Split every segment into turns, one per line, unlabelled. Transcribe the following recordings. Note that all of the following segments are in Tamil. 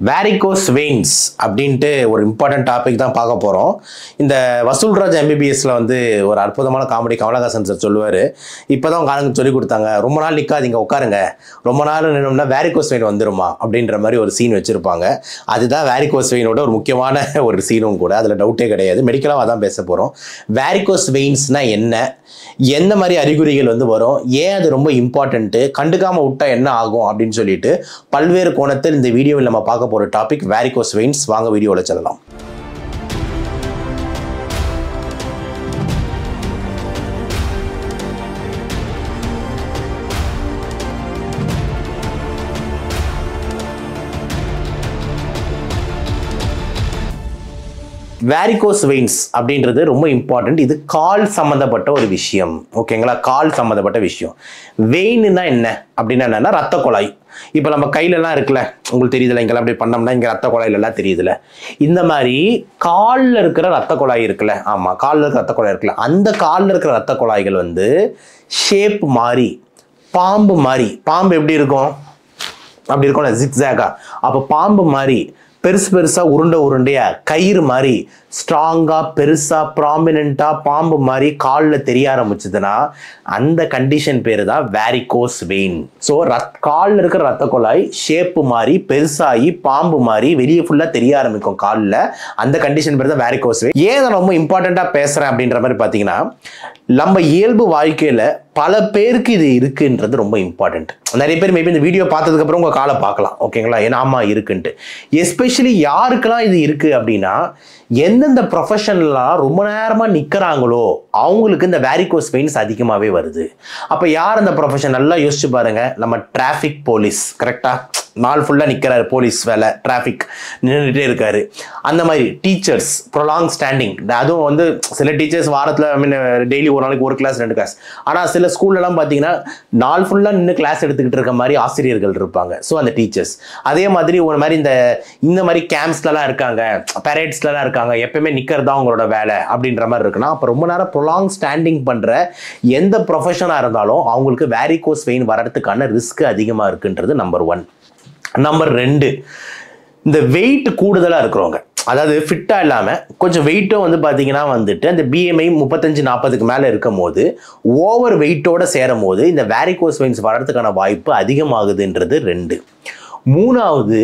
வேரிகோஸ் வெயின்ஸ் அப்படின்ட்டு ஒரு இம்பார்ட்டன்ட் டாபிக் தான் பார்க்க போகிறோம். இந்த வசூல்ராஜ் எம்பிபிஎஸ்ல வந்து ஒரு அற்புதமான காமெடி கமலஹாசன் சார் சொல்லுவார், இப்போ தான் உங்கள் ஆளுங்க சொல்லி கொடுத்தாங்க, ரொம்ப நாள் நிற்காதீங்க உட்காருங்க, ரொம்ப நாள் நின்னோம்னா வேரிகோஸ் வெயின் வந்துருமா அப்படின்ற மாதிரி ஒரு சீன் வச்சுருப்பாங்க. அதுதான் வேரிகோஸ் வெயினோட ஒரு முக்கியமான ஒரு சீனும் கூட, அதில் டவுட்டே கிடையாது. மெடிக்கலாக அதான் பேச போகிறோம். வேரிகோஸ் வெயின்ஸ்னால் என்ன, எந்த மாதிரி அறிகுறிகள் வந்து வரும், ஏன் அது ரொம்ப இம்பார்ட்டன்ட்டு, கண்டுக்காமல் விட்டா என்ன ஆகும் அப்படின்னு சொல்லிட்டு பல்வேறு கோணத்தில் இந்த வீடியோவில் நம்ம பார்க்க போகிற டாபிக் வேரிகோஸ் வெயின்ஸ். வாங்க வீடியோவில் செல்லலாம். வேரிகோஸ் வெயின்ஸ் அப்படின்றது ரொம்ப இம்பார்ட்டன்ட். இது கால் சம்மந்தப்பட்ட ஒரு விஷயம், ஓகேங்களா? கால் சம்மந்தப்பட்ட விஷயம். வெயின்னா என்ன அப்படின்னா என்னன்னா ரத்த குழாய். இப்போ நம்ம கையிலலாம் இருக்குல்ல, உங்களுக்கு தெரியுதுல, இங்கெல்லாம் அப்படி பண்ணோம்னா இங்கே ரத்த குழாயிலெல்லாம் தெரியுதுல, இந்த மாதிரி காலில் இருக்கிற ரத்த குழாய் இருக்குல்ல, ஆமாம், காலில் இருக்கிற ரத்த குழாய் இருக்குல்ல, அந்த காலில் இருக்கிற ரத்த குழாய்கள் வந்து ஷேப் மாறி பாம்பு மாதிரி, பாம்பு எப்படி இருக்கும் அப்படி இருக்கும்ல, ஜிக்ஸாகா, அப்போ பாம்பு மாதிரி பெருசு பெருசாக உருண்டையா கயிறு மாதிரி ஸ்ட்ராங்காக பெருசாக ப்ராமினெண்ட்டாக பாம்பு மாதிரி காலில் தெரிய ஆரம்பிச்சதுன்னா அந்த கண்டிஷன் பேர் தான் வேரிகோஸ் வெயின். ஸோ காலில் இருக்கிற ரத்த குழாய் ஷேப்பு மாதிரி பெருசாகி பாம்பு மாதிரி வெளியே ஃபுல்லாக தெரிய ஆரம்பிக்கும் காலில், அந்த கண்டிஷன் பேர் தான் வேரிகோஸ் வெயின். ஏன் நான் ரொம்ப இம்பார்ட்டண்ட்டாக பேசுகிறேன் அப்படின்ற மாதிரி பார்த்தீங்கன்னா, நம்ம இயல்பு வாழ்க்கையில் பல பேருக்கு இது இருக்குன்றது ரொம்ப இம்பார்ட்டன்ட். நிறைய பேர் மேபி இந்த வீடியோ பார்த்ததுக்கப்புறம் உங்கள் காலை பார்க்கலாம், ஓகேங்களா, ஏன்னா ஆமாம் இருக்குன்ட்டு. எஸ்பெஷலி யாருக்கெல்லாம் இது இருக்குது அப்படின்னா, எந்தெந்த ப்ரொஃபஷன்லாம் ரொம்ப நேரமாக நிற்கிறாங்களோ அவங்களுக்கு இந்த வேரிகோஸ் வெயின்ஸ் அதிகமாகவே வருது. அப்போ யார் அந்த ப்ரொஃபஷன் நல்லா யோசிச்சு பாருங்க. நம்ம டிராஃபிக் போலீஸ், கரெக்டாக நாள் ஃபுல்லாக நிற்கிறாரு, போலீஸ் வேலை, டிராஃபிக் நின்றுட்டே இருக்காரு. அந்த மாதிரி டீச்சர்ஸ் ப்ரொலாங் ஸ்டாண்டிங், அதுவும் வந்து சில டீச்சர்ஸ் வாரத்தில் டெய்லி ஒரு நாளைக்கு ஒரு கிளாஸ் 2 கிளாஸ், ஆனால் சில ஸ்கூல்லலாம் பார்த்தீங்கன்னா நாள் ஃபுல்லாக நின்று கிளாஸ் எடுத்துக்கிட்டு இருக்க மாதிரி ஆசிரியர்கள் இருப்பாங்க. ஸோ அந்த டீச்சர்ஸ் அதே மாதிரி ஒரு மாதிரி இந்த மாதிரி கேம்ப்ஸ்லலாம் இருக்காங்க, பேரேட்ஸ்லலாம் இருக்காங்க, எப்பயுமே நிற்கிறது தான் அவங்களோட வேலை அப்படின்ற மாதிரி இருக்குன்னா, அப்போ ரொம்ப நேரம் ப்ரொலாங் ஸ்டாண்டிங் பண்ணுற எந்த ப்ரொஃபஷனாக இருந்தாலும் அவங்களுக்கு வேரிகோஸ் வெயின் வரதுக்கான ரிஸ்க் அதிகமாக இருக்குன்றது நம்பர் 1. நம்பர் 2, இந்த வெயிட் கூடுதலாக இருக்கிறவங்க, அதாவது ஃபிட்டாக இல்லாமல் கொஞ்சம் வெயிட்டும் வந்து பார்த்தீங்கன்னா வந்துட்டு அந்த பிஎம்ஐ 35-40க்கு மேலே இருக்கும் போது ஓவர் வெயிட்டோடு சேரும் போது இந்த வேரிகோஸ் வெயின்ஸ் வர்றதுக்கான வாய்ப்பு அதிகமாகுதுன்றது 2. 3வது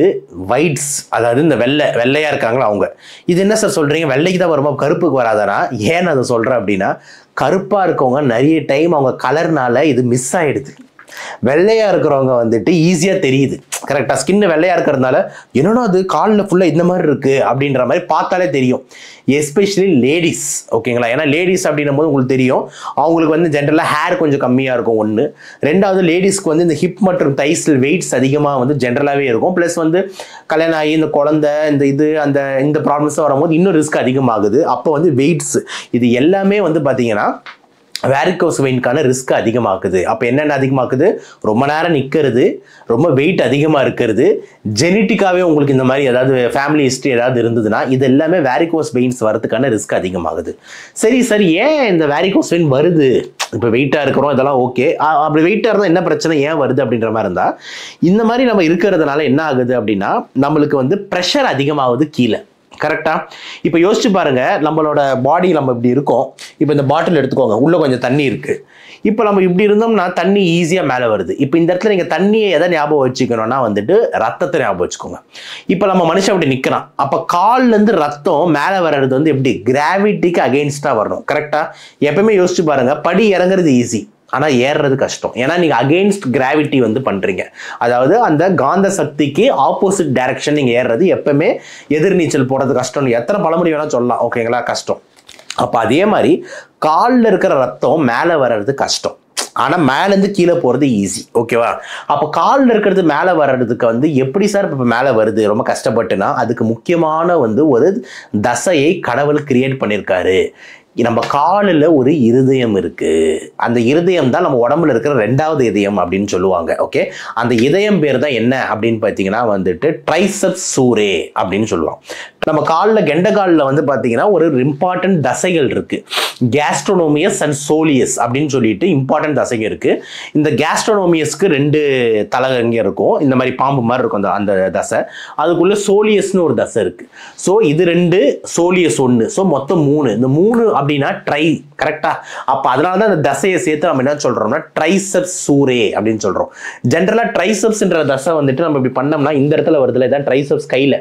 வைட்ஸ், அதாவது இந்த வெள்ளையாக இருக்காங்களா அவங்க. இது என்ன சார் சொல்கிறீங்க, வெள்ளைக்கு தான் வருமா, கருப்புக்கு வராதானா? ஏன் அதை சொல்கிறேன் அப்படின்னா, கருப்பாக இருக்கவங்க நிறைய டைம் அவங்க கலர்னால இது மிஸ் ஆகிடுது. வெள்ளையாக இருக்கிறவங்க வந்துட்டு ஈஸியாக தெரியுது, கரெக்டாக ஸ்கின்னு வெள்ளையாக இருக்கிறதுனால என்னன்னா அது காலில் ஃபுல்லாக இந்த மாதிரி இருக்குது அப்படின்ற மாதிரி பார்த்தாலே தெரியும். எஸ்பெஷலி லேடிஸ், ஓகேங்களா, ஏன்னா லேடிஸ் அப்படின்னும் போது உங்களுக்கு தெரியும் அவங்களுக்கு வந்து ஜென்ரலாக ஹேர் கொஞ்சம் கம்மியாக இருக்கும் 1. 2வது லேடிஸ்க்கு வந்து இந்த ஹிப் மற்றும் தைஸில் வெயிட்ஸ் அதிகமாக வந்து ஜென்ரலாகவே இருக்கும். ப்ளஸ் வந்து கல்யாணம் ஆகி இந்த குழந்தை இந்த ப்ராப்ளம்ஸ் வரும்போது இன்னும் ரிஸ்க் அதிகமாகுது. அப்போ வந்து வெயிட்ஸ் இது எல்லாமே வந்து பார்த்தீங்கன்னா வேரிகோஸ் வெயின்கான ரிஸ்க் அதிகமாக்குது. அப்போ என்னென்ன அதிகமாக்குது, ரொம்ப நேரம் நிற்கிறது, ரொம்ப வெயிட் அதிகமாக இருக்கிறது, ஜெனட்டிக்காகவே உங்களுக்கு இந்த மாதிரி ஏதாவது ஃபேமிலி ஹிஸ்ட்ரி ஏதாவது இருந்ததுன்னா இது எல்லாமே வேரிகோஸ் வெயின்ஸ் வரதுக்கான ரிஸ்க் அதிகமாகுது. சரி ஏன் இந்த வேரிகோஸ் வெயின் வருது? இப்போ வெயிட்டாக இருக்கிறோம், இதெல்லாம் ஓகே, அப்படி வெயிட்டாக இருந்தால் என்ன பிரச்சனை, ஏன் வருது அப்படின்ற மாதிரி இருந்தால், இந்த மாதிரி நம்ம இருக்கிறதுனால என்ன ஆகுது அப்படின்னா நம்மளுக்கு வந்து ப்ரெஷர் அதிகமாகுது கீழே, கரெக்டாக. இப்போ யோசிச்சு பாருங்க, நம்மளோட பாடி நம்ம இப்படி இருக்கோம், இப்போ இந்த பாட்டில் எடுத்துக்கோங்க, உள்ளே கொஞ்சம் தண்ணி இருக்குது. இப்போ நம்ம இப்படி இருந்தோம்னா தண்ணி ஈஸியாக மேலே வருது. இப்போ இந்த இடத்துல நீங்கள் தண்ணியை எதை ஞாபகம் வச்சுக்கணும்னா வந்துட்டு ரத்தத்தை ஞாபகம் வச்சுக்கோங்க. இப்போ நம்ம மனுஷன் அப்படி நிற்கிறான், அப்போ கால்லேருந்து ரத்தம் மேலே வர்றது வந்து எப்படி, கிராவிட்டிக்கு அகெயின்ஸ்டாக வரணும், கரெக்டாக. எப்பவுமே யோசிச்சு பாருங்க, படி இறங்குறது ஈஸி, ஆனால் ஏறுறது கஷ்டம். ஏன்னா நீங்கள் அகெயின்ஸ்ட் கிராவிட்டி வந்து பண்ணுறீங்க, அதாவது அந்த காந்த சக்திக்கு ஆப்போசிட் டைரக்ஷன் நீங்கள் ஏறுறது எப்பவுமே எதிர்நீச்சல் போடுறது கஷ்டம். எத்தனை பழமொழி வேணால் சொல்லலாம், ஓகேங்களா, கஷ்டம். அப்போ அதே மாதிரி காலில் இருக்கிற ரத்தம் மேலே வர்றது கஷ்டம், ஆனால் மேலேருந்து கீழே போகிறது ஈஸி, ஓகேவா. அப்போ காலில் இருக்கிறது மேலே வர்றதுக்கு வந்து எப்படி சார் இப்போ மேலே வருது ரொம்ப கஷ்டப்பட்டுனா, அதுக்கு முக்கியமான வந்து ஒரு தசையை கடவுள் கிரியேட் பண்ணியிருக்காரு. நம்ம காலில் ஒரு இருதயம் இருக்கு. அந்த இருதயம் தான் நம்ம உடம்புல இருக்கிற 2வது இதயம் அப்படின்னு சொல்லுவாங்க. ஓகே, அந்த இதயம் பேர் தான் என்ன அப்படின்னு பார்த்தீங்கன்னா வந்துட்டு ட்ரைசெப்ஸ் சூரே அப்படின்னு சொல்லுவாங்க. நம்ம காலில் கெண்ட காலில் வந்து பார்த்தீங்கன்னா ஒரு இம்பார்ட்டன்ட் தசைகள் இருக்கு. கேஸ்ட்ரோனோமியஸ் அண்ட் சோலியஸ் அப்படின்னு சொல்லிட்டு இம்பார்ட்டன்ட் தசைகள் இருக்கு. இந்த கேஸ்ட்ரோனோமியஸ்க்கு 2 தலகங்க இருக்கும், இந்த மாதிரி பாம்பு மாதிரி இருக்கும் அந்த தசை. அதுக்குள்ள சோலியஸ்னு ஒரு தசை இருக்கு. ஸோ இது 2, சோலியஸ் 1. ஸோ மொத்தம் 3. இந்த 3 அப்படின்னா ட்ரை, கரெக்டா? அப்போ அதனால தான் அந்த தசையை சேர்த்து நம்ம என்ன சொல்றோம்னா ட்ரைசெப்ஸ் சூரே அப்படின்னு சொல்றோம். ஜென்ரலா ட்ரைசெப்ஸ்ன்ற தசை வந்துட்டு நம்ம இப்படி பண்ணோம்னா இந்த இடத்துல வருதுல, இதான் ட்ரைசெப்ஸ். கையில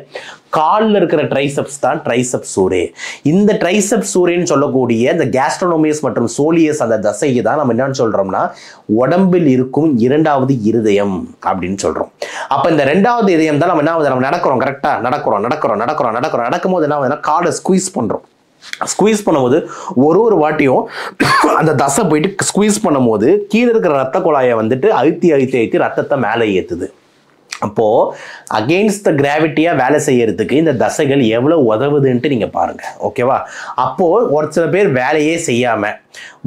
காலில் இருக்கிற ட்ரைசெப்ஸ் தான் ட்ரைசெப்ஸ் சூரே. இந்த ட்ரைசெப்ஸ் சூரேன்னு சொல்லக்கூடிய இந்த கேஸ்ட்ரோனோமியஸ் மற்றும் சோலியஸ் அந்த தசையை தான் நம்ம என்னன்னு சொல்றோம்னா உடம்பில் இருக்கும் 2வது இருதயம் அப்படின்னு சொல்றோம். அப்ப இந்த 2வது இதயம் தான் நம்ம நடக்கிறோம், கரெக்டா? நடக்கும் போது என்ன ஆகுதுன்னா காலை ஸ்குவீஸ் பண்றோம். ஸ்குவீஸ் பண்ணும்போது ஒரு வாட்டியும் அந்த தசை போயிட்டு ஸ்குவீஸ் பண்ணும்போது கீழே இருக்கிற ரத்த குழாயை வந்துட்டு அழுத்தி ரத்தத்தை மேலே ஏத்துது. அப்போ அகெயின்ஸ்ட் த கிராவிட்டியா வேலை செய்யறதுக்கு இந்த தசைகள் எவ்வளவு உதவுதுன்ட்டு நீங்க பாருங்க. ஓகேவா? அப்போ ஒரு சில பேர் வேலையே செய்யாம,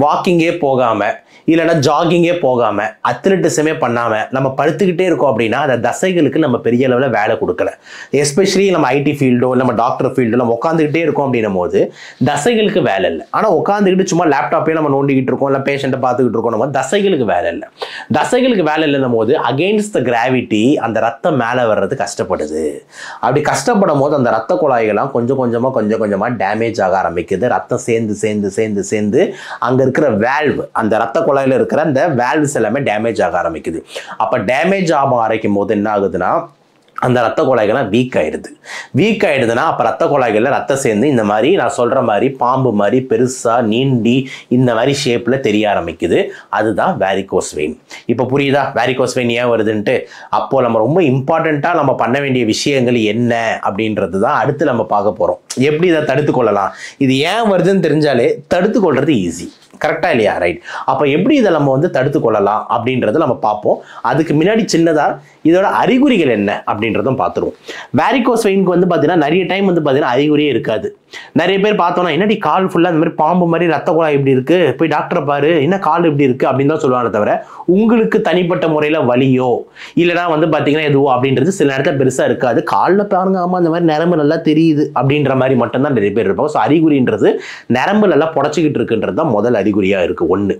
வாக்கிங்கே போகாம, இல்லைன்னா ஜாகிங்கே போகாம, அத்லெட்டிசமே பண்ணாம நம்ம படுத்துக்கிட்டே இருக்கோம் அப்படின்னா அந்த தசைகளுக்கு நம்ம பெரிய அளவில் வேலை கொடுக்கல. எஸ்பெஷலி நம்ம ஐடி ஃபீல்டோ நம்ம டாக்டர் ஃபீல்டோ நம்ம உட்காந்துக்கிட்டே இருக்கோம் அப்படின்னும் போது தசைகளுக்கு வேலை இல்லை. ஆனால் உட்காந்துக்கிட்டு சும்மா லேப்டாப்பே நம்ம நோண்டிக்கிட்டு இருக்கோம், இல்லை பேஷண்ட்டை பார்த்துக்கிட்டு இருக்கோம், நம்ம தசைகளுக்கு வேலை இல்லை. தசைகளுக்கு வேலை இல்லைன்னும் போது அகெயின்ஸ்ட் த கிராவிட்டி அந்த ரத்தம் மேலே வர்றது கஷ்டப்படுது. அப்படி கஷ்டப்படும் போது அந்த ரத்த குழாய்கள்லாம் கொஞ்சம் கொஞ்சமாக டேமேஜ் ஆக ஆரம்பிக்குது. ரத்தம் சேர்ந்து அங்கே இருக்கிற வேல்வ், அந்த ரத்த குழாயில் இருக்கிற அந்த வேல்வ்ஸ் எல்லாமே டேமேஜ் ஆக ஆரம்பிக்குது. அப்போ டேமேஜ் ஆக ஆரம்பிக்கும் போது என்ன ஆகுதுன்னா அந்த ரத்த குழாய்கள்லாம் வீக் ஆயிடுதுன்னா அப்போ ரத்த குழாய்களில் ரத்தம் சேர்ந்து இந்த மாதிரி நான் சொல்கிற மாதிரி பாம்பு மாதிரி பெருசாக நீண்டி இந்த மாதிரி ஷேப்பில் தெரிய ஆரம்பிக்குது. அதுதான் வேரிகோஸ் வெயின். இப்போ புரியுதா வேரிகோஸ் வெயின் ஏன் வருதுன்ட்டு? அப்போது நம்ம ரொம்ப இம்பார்ட்டண்ட்டாக நம்ம பண்ண வேண்டிய விஷயங்கள் என்ன அப்படின்றது தான் அடுத்து நம்ம பார்க்க போகிறோம். எப்படி இதை தடுத்து கொள்ளலாம், இது ஏன் வருதுன்னு தெரிஞ்சாலே தடுத்து கொள்வது ஈஸி, கரெக்டா இல்லையா? ரைட். அப்போ எப்படி இதை நம்ம வந்து தடுத்து கொள்ளலாம் அப்படின்றத நம்ம பார்ப்போம். அதுக்கு முன்னாடி சின்னதாக இதோட அறிகுறிகள் என்ன அப்படின்றதும் பார்த்துருவோம். வேரிகோஸ் வெயினுக்கு வந்து பார்த்தீங்கன்னா நிறைய டைம் வந்து பார்த்தீங்கன்னா அறிகுறியே இருக்காது. நிறைய பேர் பார்த்தோன்னா என்னடி கால் ஃபுல்லாக இந்த மாதிரி பாம்பு மாதிரி ரத்த குழாய் இப்படி இருக்கு, போய் டாக்டரை பாரு, என்ன கால் இப்படி இருக்கு அப்படின்னு தான் சொல்லுவாங்க. தவிர உங்களுக்கு தனிப்பட்ட முறையில் வலியோ இல்லைனா வந்து பார்த்தீங்கன்னா எதுவோ அப்படின்றது சில நேரத்தில் பெருசாக இருக்காது. காலில் பாருங்க, ஆமாம் இந்த மாதிரி நரம்பு நல்லா தெரியுது அப்படின்ற மாதிரி மட்டும்தான் நிறைய பேர் இருப்பாங்க. ஸோ அறிகுறின்றது நரம்பு நல்லா புடச்சிக்கிட்டு இருக்குன்றது தான் முதல் அறிகுறியாக இருக்கு. 1.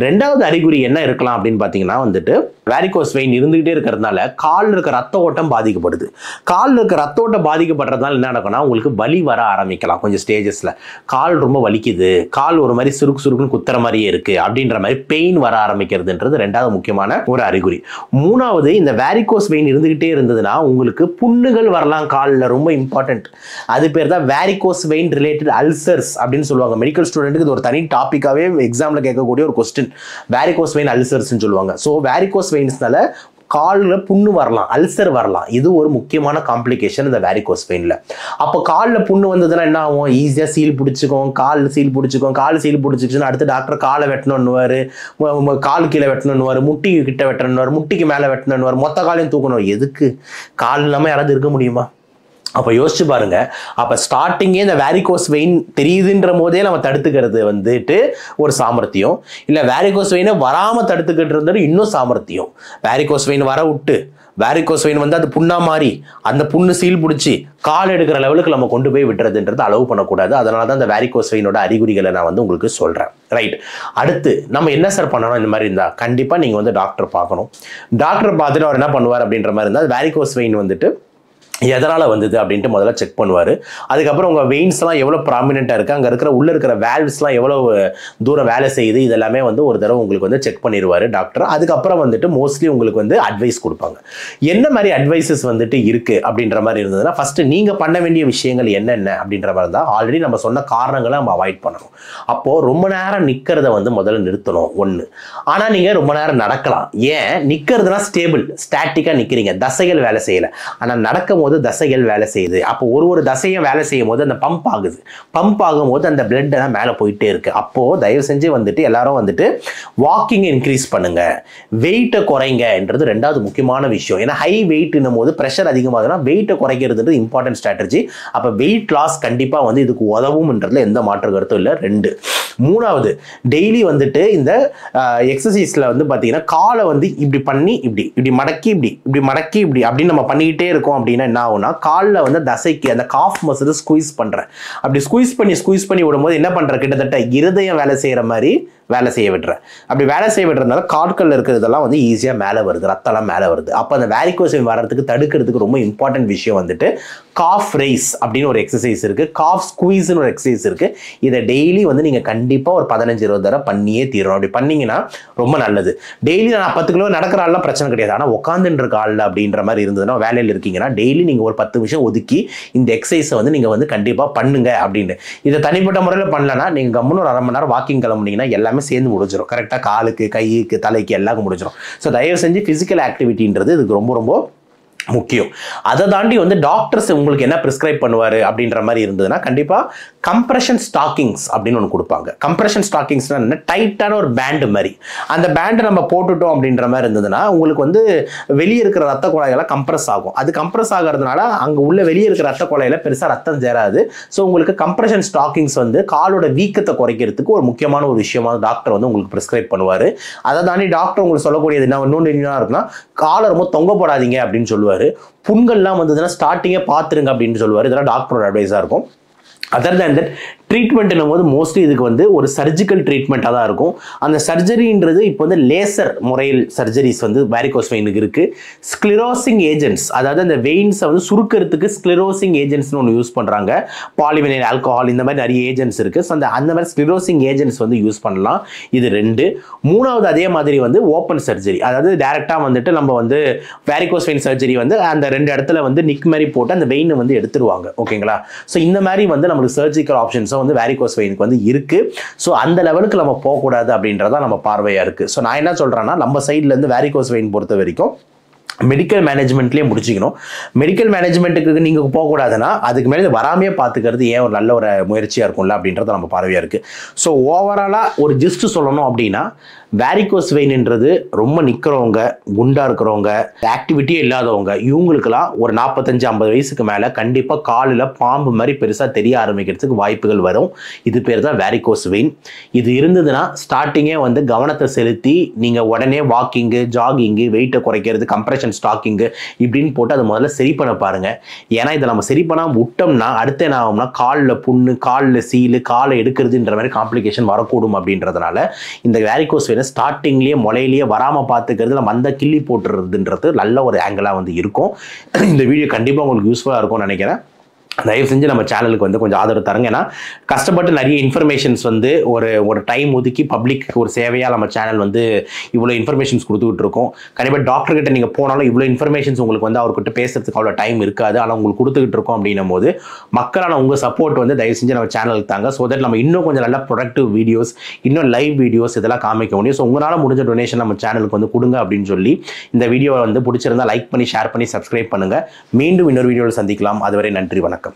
2வது அறிகுறி என்ன இருக்கலாம் அப்படின்னு பார்த்தீங்கன்னா வந்துட்டு வேரிகோஸ் வெயின் இருந்துகிட்டே இருக்கிறதுனால காலில் இருக்க ரத்த ஓட்டம் பாதிக்கப்படுது. காலில் இருக்க ரத்த ஓட்டம் பாதிக்கப்படுறதுனால என்ன நடக்கும்னா உங்களுக்கு வலி வர ஆரம்பிக்கலாம். கொஞ்சம் ஸ்டேஜஸ்ல கால் ரொம்ப வலிக்குது, கால் ஒரு மாதிரி சுருக்குன்னு குத்துற மாதிரியே இருக்கு அப்படின்ற மாதிரி பெயின் வர ஆரம்பிக்கிறதுன்றது 2வது முக்கியமான ஒரு அறிகுறி. 3வது இந்த வேரிகோஸ் வெயின் இருந்துகிட்டே இருந்ததுன்னா உங்களுக்கு புண்ணுகள் வரலாம் காலில். ரொம்ப இம்பார்ட்டன்ட். அது பேர் தான் வேரிகோஸ் வெயின் ரிலேட்டட் அல்சர்ஸ் அப்படின்னு சொல்லுவாங்க. மெடிக்கல் ஸ்டூடெண்ட்டுக்கு இது ஒரு தனி டாபிக்காவே எக்ஸாம்ல கேட்கக்கூடிய ஒரு கொஸ்டின், வேரிகோஸ் வெயின் அல்சர்ஸ் சொல்லுவாங்க. ஸோ வேரிகோஸ் வெயின்ஸ்னால காலில் புண்ணு வரலாம், அல்சர் வரலாம். இது ஒரு முக்கியமான காம்ப்ளிகேஷன் இந்த வேரிகோஸ் வெயின்ல. அப்போ காலில் புண்ணு வந்ததுன்னா என்ன ஆகும்? ஈஸியாக சீல் பிடிச்சிக்கும், கால் சீல் பிடிச்சிச்சுன்னா அடுத்து டாக்டர் காலை வெட்டணும்னுவாரு, கால் கீழே வெட்டணும்னுவாரு, முட்டி கிட்ட வெட்டணும்னுவாரு, முட்டிக்கு மேலே வெட்டணும்னுவாரு, மொத்த காலையும் தூக்கணும். எதுக்கு? கால் இல்லாமல் யாராவது இருக்க முடியுமா? அப்போ யோசிச்சு பாருங்க. அப்போ ஸ்டார்டிங்கே இந்த வேரிகோஸ் வெயின் தெரியுதுன்ற போதே நம்ம தடுத்துக்கிறது வந்துட்டு ஒரு சாமர்த்தியம். இல்லை வேரிகோஸ் வெயினை வராமல் தடுத்துக்கிட்டு இன்னும் சாமர்த்தியம். வேரிகோஸ் வெயின் வர விட்டு வேரிகோஸ் வெயின் வந்து அது புண்ணா மாறி அந்த புண்ணு சீல் பிடிச்சி கால் எடுக்கிற லெவலுக்கு நம்ம கொண்டு போய் விட்டுறதுன்றது அலோவ் பண்ணக்கூடாது. அதனால தான் இந்த வேரிகோஸ் வெயினோட அறிகுறிகளை நான் வந்து உங்களுக்கு சொல்கிறேன். ரைட். அடுத்து நம்ம என்ன சார் பண்ணணும்? இந்த மாதிரி இருந்தால் கண்டிப்பாக நீங்கள் வந்து டாக்டர் பார்க்கணும். டாக்டர் பார்த்துட்டு அவர் என்ன பண்ணுவார் அப்படின்ற மாதிரி இருந்தால் வேரிகோஸ் வெயின் வந்துட்டு எதனால் வந்தது அப்படின்ட்டு முதல்ல செக் பண்ணுவார். அதுக்கப்புறம் உங்கள் வெயின்ஸ்லாம் எவ்வளோ ப்ராமினெண்ட்டாக இருக்குது, அங்கே இருக்கிற உள்ளே இருக்கிற வேல்வ்ஸ்லாம் எவ்வளோ தூரம் வேலை செய்யுது, இதெல்லாமே வந்து ஒரு தடவை உங்களுக்கு வந்து செக் பண்ணிடுவார் டாக்டர். அதுக்கப்புறம் வந்துட்டு மோஸ்ட்லி உங்களுக்கு வந்து அட்வைஸ் கொடுப்பாங்க. என்ன மாதிரி அட்வைசஸ் வந்துட்டு இருக்குது அப்படின்ற மாதிரி இருந்ததுன்னா ஃபஸ்ட்டு நீங்கள் பண்ண வேண்டிய விஷயங்கள் என்னென்ன அப்படின்ற மாதிரி தான் ஆல்ரெடி நம்ம சொன்ன காரணங்களை நம்ம அவாய்ட் பண்ணணும். அப்போது ரொம்ப நேரம் நிற்கிறத வந்து முதல்ல நிறுத்தணும். 1. ஆனால் நீங்கள் ரொம்ப நேரம் நடக்கலாம். ஏன்? நிற்கிறதுனா ஸ்டேட்டிக்காக நிற்கிறீங்க, தசைகள் வேலை செய்யலை. ஆனால் நடக்கும் போது போது தசைகள் வேலை செய்யுது. அப்போ ஒரு தசையும் வேலை செய்யும் போது அந்த பம்ப் ஆகும்போது அந்த பிளட் எல்லாம் மேலே போயிட்டே இருக்கு. அப்போ தயவு செஞ்சு வந்துட்டு எல்லாரும் வந்துட்டு வாக்கிங் இன்க்ரீஸ் பண்ணுங்க, வெயிட்டை குறைங்கன்றது ரெண்டாவது முக்கியமான விஷயம். ஏன்னா ஹை வெயிட்னும் போது ப்ரெஷர் அதிகமாகுதுன்னா வெயிட்டை குறைக்கிறது இம்பார்ட்டன்ட் ஸ்ட்ராட்டஜி. அப்போ வெயிட் லாஸ் கண்டிப்பாக வந்து இதுக்கு உதவும்ன்றதுல எந்த மாற்று கருத்தும் இல்லை. 2 3வது டெய்லி வந்துட்டு இந்த எக்ஸசைஸ்ல வந்து பார்த்தீங்கன்னா காலை வந்து இப்படி பண்ணி இப்படி மடக்கி இப்படி அப்படின்னு நம்ம பண்ணிக்கிட்டே இருக்கோம். அப்படின்னா என்ன ஆகும்னா காலில் வந்து தசைக்கு அந்த காஃப் மசில் ஸ்குவீஸ் பண்றேன். அப்படி ஸ்குவீஸ் பண்ணி விடும்போது என்ன பண்ற, கிட்டத்தட்ட இருதயம் வேலை செய்யற மாதிரி வேலை செய்ய விடுறேன். அப்படி வேலை செய்ய விடுறதுனால காட்கள் இருக்கிறதெல்லாம் வந்து ஈஸியாக மேலே வருது, ரத்தம்லாம் மேலே வருது. அப்போ அந்த வேரிகோஸ் வெயின் வர்றதுக்கு தடுக்கிறதுக்கு ரொம்ப இம்பார்ட்டன்ட் விஷயம் வந்துட்டு காஃப் ரைஸ் அப்படின்னு ஒரு எக்ஸசைஸ் இருக்கு, காஃப் ஸ்குவீஸ்னு ஒரு எக்ஸசைஸ் இருக்கு. இதை டெய்லி வந்து நீங்கள் கண்டிப்பாக ஒரு 15-20 தடவை பண்ணியே தீரணும். அப்படி பண்ணீங்கன்னா ரொம்ப நல்லது. டெய்லி நான் 10 கிலோ நடக்கிற ஆள்லாம் பிரச்சனை கிடையாது. ஆனால் உட்காந்துட்டு இருக்க ஆள் அப்படின்ற மாதிரி இருந்ததுன்னா, வேலையில் இருக்கீங்கன்னா டெய்லி நீங்கள் ஒரு 10 நிமிஷம் ஒதுக்கி இந்த எக்ஸசைஸை வந்து நீங்கள் வந்து கண்டிப்பாக பண்ணுங்க அப்படின்னு. இதை தனிப்பட்ட முறையில் பண்ணலன்னா நீங்கள் கம்முன்னு ஒரு 1/2 மணி நேரம் வாக்கிங் கிளம்புனீங்கன்னா எல்லாமே சேர்ந்து முடிஞ்சிடும். கரெக்டாக காலுக்கு, கைக்கு, தலைக்கு எல்லாருக்கும் முடிஞ்சிடும். ஸோ தயவு செஞ்சு பிசிக்கல் ஆக்டிவிட்டின்றது இதுக்கு ரொம்ப ரொம்ப முக்கியம். அதை தாண்டி வந்து டாக்டர்ஸ் உங்களுக்கு என்ன பிரிஸ்கிரைப் பண்ணுவாரு அப்படின்ற மாதிரி இருந்ததுன்னா கண்டிப்பாக கம்ப்ரெஷன் ஸ்டாக்கிங்ஸ் அப்படின்னு ஒன்று கொடுப்பாங்க. கம்ப்ரெஷன் ஸ்டாக்கிங்ஸ்னா என்ன, டைட்டான ஒரு பேண்டு மாதிரி. அந்த பேண்டை நம்ம போட்டுட்டோம் அப்படின்ற மாதிரி இருந்ததுன்னா உங்களுக்கு வந்து வெளியே இருக்கிற ரத்த குழாயெல்லாம் கம்ப்ரெஸ் ஆகும். அது கம்ப்ரெஸ் ஆகிறதுனால அங்கே உள்ள வெளியே இருக்கிற ரத்த குழாயில பெருசாக ரத்தம் சேராது. ஸோ உங்களுக்கு கம்ப்ரெஷன் ஸ்டாக்கிங்ஸ் வந்து காலோட வீக்கத்தை குறைக்கிறதுக்கு ஒரு முக்கியமான ஒரு விஷயமா டாக்டர் வந்து உங்களுக்கு பிரிஸ்கிரைப் பண்ணுவார். அதை தாண்டி டாக்டர் உங்களுக்கு சொல்லக்கூடியது என்ன இன்னொன்று என்ன இருக்குன்னா, காலை ரொம்ப தொங்க போடாதீங்க அப்படின்னு சொல்லுவார். புண்கள்லாம் வந்ததுன்னா ஸ்டார்டிங்கே பார்த்துருங்க அப்படின்னு சொல்லுவார். இதெல்லாம் டாக்டரோட அட்வைஸாக இருக்கும். அதர் தேன் தட் ட்ரீட்மெண்ட்னும் போது மோஸ்ட்லி இதுக்கு வந்து ஒரு சர்ஜிக்கல் ட்ரீட்மெண்ட்டாக தான் இருக்கும். அந்த சர்ஜரின்றது இப்போ வந்து லேசர் முறையில் சர்ஜரிஸ் வந்து வேரிகோஸ் வெயினுக்கு இருக்குது. ஸ்க்ளிரோசிங் ஏஜென்ட்ஸ், அதாவது அந்த வெயின்ஸை வந்து சுருக்கிறதுக்கு ஸ்க்ளிரோசிங் ஏஜென்ட்ஸ்னு ஒன்று யூஸ் பண்ணுறாங்க. பாலிவினைல் ஆல்கஹால் இந்த மாதிரி நிறைய ஏஜென்ட்ஸ் இருக்குது. ஸோ அந்த மாதிரி ஸ்க்ளிரோசிங் ஏஜென்ட்ஸ் வந்து யூஸ் பண்ணலாம். இது 2. 3வது அதே மாதிரி வந்து ஓப்பன் சர்ஜரி, அதாவது டேரெக்டாக வந்துட்டு நம்ம வந்து வேரிகோஸ் வெயின் சர்ஜரி வந்து அந்த 2 இடத்துல வந்து நிக் மாதிரி போட்டு அந்த வெயினை வந்து எடுத்துருவாங்க. ஓகேங்களா? ஸோ இந்த மாதிரி வந்து நம்மளுக்கு சர்ஜிக்கல் ஆப்ஷன்ஸும் வந்து வேரிகோஸ் வெயினுக்கு வந்து இருக்கு. ஸோ அந்த லெவலுக்கு நம்ம போகக்கூடாது அப்படின்றதான் நம்ம பார்வையா இருக்கு. ஸோ நான் என்ன சொல்றேன்னா, நம்ம சைட்ல இருந்து வேரிகோஸ் வெயின் பொறுத்த வரைக்கும் மெடிக்கல் மேனேஜ்மெண்ட்லேயே முடிச்சுக்கணும். மெடிக்கல் மேனேஜ்மெண்ட்டுக்கு நீங்கள் போகக்கூடாதுன்னா அதுக்கு மேலே வராமையே பார்த்துக்கிறது ஏன் ஒரு நல்ல ஒரு முயற்சியாக இருக்கும்ல அப்படின்றத நம்ம பார்வையாக இருக்குது. ஸோ ஓவராலாக ஒரு ஜிஸ்ட் சொல்லணும் அப்படின்னா, வேரிகோஸ் வெயின்ன்றது ரொம்ப நிற்கிறவங்க, குண்டாக இருக்கிறவங்க, ஆக்டிவிட்டியே இல்லாதவங்க, இவங்களுக்கெல்லாம் ஒரு 45-50 வயசுக்கு மேலே கண்டிப்பாக காலில் பாம்பு மாதிரி பெருசாக தெரிய ஆரம்பிக்கிறதுக்கு வாய்ப்புகள் வரும். இது பேர் தான் வேரிகோஸ் வெயின். இது இருந்ததுன்னா ஸ்டார்டிங்கே வந்து கவனத்தை செலுத்தி நீங்கள் உடனே வாக்கிங்கு, ஜாகிங்கு, வெயிட்டை குறைக்கிறது, கம்ப்ரெஷன் ஸ்டாக்கிங்கு இப்படின்னு போட்டு அதை முதல்ல சரி பண்ண பாருங்கள். ஏன்னா இதை நம்ம சரி பண்ணால் விட்டோம்னா அடுத்து என்ன ஆகும்னா காலில் புண்ணு, காலில் சீலு, காலை எடுக்கிறதுன்ற மாதிரி காம்ப்ளிகேஷன் வரக்கூடும். அப்படின்றதுனால இந்த வேரிகோஸ் வெயின் ஸ்டார்டிங்லேயே முளையிலேயே வராமல் பார்த்துக்கிறதுல மந்த கிள்ளி போட்டுறதுன்றது நல்ல ஒரு ஆங்கிளாக வந்து இருக்கும். இந்த வீடியோ கண்டிப்பாக உங்களுக்கு யூஸ்ஃபுல்லாக இருக்கும்னு நினைக்கிறேன். தயவு செஞ்சு நம்ம சேனலுக்கு வந்து கொஞ்சம் ஆதரவு தருங்க. ஏன்னா கஷ்டப்பட்டு நிறைய இன்ஃபர்மேஷன்ஸ் வந்து ஒரு டைம் ஒதுக்கி பப்ளிக்கு ஒரு சேவையாக நம்ம சேனல் வந்து இவ்வளோ இன்ஃபர்மேஷன்ஸ் கொடுத்துக்கிட்டு இருக்கோம். கண்டிப்பாக டாக்டர்கிட்ட நீங்கள் போனாலும் இவ்வளோ இன்ஃபர்மேஷன்ஸ் உங்களுக்கு வந்து அவர்கிட்ட பேசுறதுக்கு அவ்வளோ டைம் இருக்காது. ஆனால் உங்களுக்கு கொடுத்துக்கிட்டு இருக்கோம் அப்படின்னும் போது மக்களான உங்கள் சப்போர்ட் வந்து தயவு செஞ்சு நம்ம சேனலுக்கு தாங்க. ஸோ தட் நம்ம இன்னும் கொஞ்சம் நல்ல ப்ரொடக்டிவ் வீடியோஸ், இன்னும் லைவ் வீடியோஸ் இதெல்லாம் காமிக்க முடியும். ஸோ உங்களால் முடிஞ்ச டொனேஷன் நம்ம சேனலுக்கு வந்து கொடுங்க அப்படின்னு சொல்லி இந்த வீடியோவை வந்து பிடிச்சிருந்தா லைக் பண்ணி, ஷேர் பண்ணி, சப்ஸ்கிரைப் பண்ணுங்கள். மீண்டும் இன்னொரு வீடியோவில் சந்திக்கலாம். அதுவரை நன்றி, வணக்கம்.